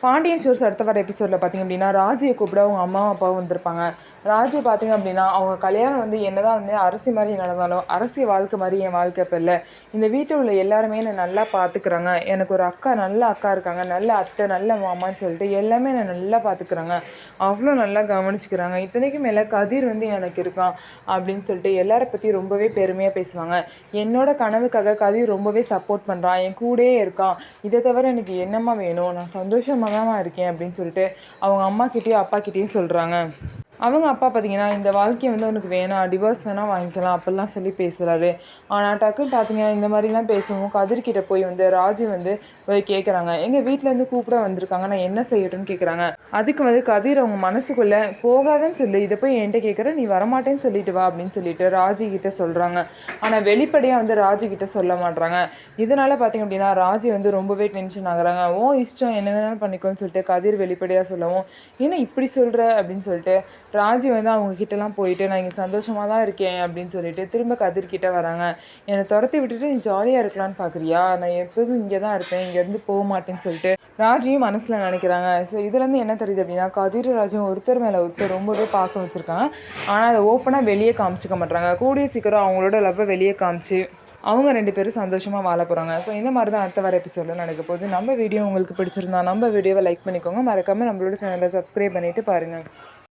Pandian stores அடுத்த வர எபிசோடில் பார்த்திங்க அப்படின்னா ராஜியை கூப்பிட அவங்க அம்மா அப்பாவும் வந்திருப்பாங்க. ராஜி பார்த்திங்க அப்படின்னா அவங்க கல்யாணம் வந்து என்னதான் வந்து அரசி மாதிரி நடந்தாலும் அரசி வாழ்க்கை மாதிரி என் வாழ்க்கை இப்போ இல்லை. இந்த வீட்டில் உள்ள எல்லாருமே என்னை நல்லா பார்த்துக்கிறாங்க. எனக்கு ஒரு அக்கா, நல்ல அக்கா இருக்காங்க, நல்ல அத்தை, நல்ல மாமான்னு சொல்லிட்டு எல்லாமே என்னை நல்லா பார்த்துக்கிறாங்க, அவ்வளோ நல்லா கவனிச்சுக்கிறாங்க. இத்தனைக்கும் மேலே கதிர் வந்து எனக்கு இருக்கான் அப்படின்னு சொல்லிட்டு எல்லாரை பற்றி ரொம்பவே பெருமையாக பேசுவாங்க. என்னோட கனவுக்காக கதிர் ரொம்பவே சப்போர்ட் பண்ணுறான், என் கூடயே இருக்கான். இதை தவிர எனக்கு என்னம்மா வேணும், நான் சந்தோஷமாக தான் இருக்கேன் அப்படின்னு சொல்லிட்டு அவங்க அம்மாக்கிட்டேயும் அப்பாக்கிட்டேயும் சொல்கிறாங்க. அவங்க அப்பா பார்த்தீங்கன்னா இந்த வாழ்க்கையை வந்து அவனுக்கு வேணாம், டிவோர்ஸ் வேணால் வாங்கிக்கலாம் அப்படிலாம் சொல்லி பேசுகிறாரு. ஆனால் டக்குன்னு பார்த்தீங்கன்னா இந்த மாதிரிலாம் பேசவும் கதிர்கிட்ட போய் வந்து ராஜி வந்து போய் கேட்குறாங்க, எங்கள் வீட்டிலேருந்து கூப்பிட வந்திருக்காங்க, நான் என்ன செய்யட்டும்னு கேட்குறாங்க. அதுக்கு வந்து கதிர் அவங்க மனசுக்குள்ளே போகாதன்னு சொல்லி இதை போய் என்கிட்ட கேட்குற, நீ வரமாட்டேன்னு சொல்லிட்டு வா அப்படின்னு சொல்லிட்டு ராஜி கிட்ட சொல்கிறாங்க. ஆனால் வெளிப்படையாக வந்து ராஜி கிட்ட சொல்ல மாட்றாங்க. இதனால் பார்த்திங்க அப்படின்னா ராஜி வந்து ரொம்பவே டென்ஷன் ஆகுறாங்க. ஓ இஷ்டம், என்ன வேணாலும் பண்ணிக்கோன்னு சொல்லிட்டு கதிர் வெளிப்படையாக சொல்லவும், என்ன இப்படி சொல்கிற அப்படின்னு சொல்லிட்டு ராஜி வந்து அவங்க கிட்டலாம் போயிட்டு நான் இங்கே சந்தோஷமாக தான் இருக்கேன் அப்படின்னு சொல்லிட்டு திரும்ப கதிர்கிட்ட வராங்க. என்னை துரத்தி விட்டுட்டு நீ ஜாலியாக இருக்கலான்னு பார்க்குறியா, நான் எப்போதும் இங்கே தான் இருப்பேன், இங்கேருந்து போக மாட்டேன்னு சொல்லிட்டு ராஜியும் மனசில் நினைக்கிறாங்க. ஸோ இதுலேருந்து என்ன தெரியுது அப்படின்னா கதிர் ராஜும் ஒருத்தர் மேலே ஒருத்தர் ரொம்பவே பாசம் வச்சுருக்காங்க. ஆனால் அதை ஓப்பனாக வெளியே காமிச்சிக்க மாட்டாங்க. கூடிய சீக்கிரம் அவங்களோட லவ்வை வெளியே காமிச்சு அவங்க 2 பேரும் சந்தோஷமாக வாழ போகிறாங்க. ஸோ இந்த மாதிரி தான் அடுத்த வர எபிசோடில் நடக்க போகுது. நம்ம வீடியோ உங்களுக்கு பிடிச்சிருந்தா நம்ம வீடியோவை லைக் பண்ணிக்கோங்க. மறக்காமல் நம்மளோட சேனலை சப்ஸ்கிரைப் பண்ணிவிட்டு பாருங்கள்.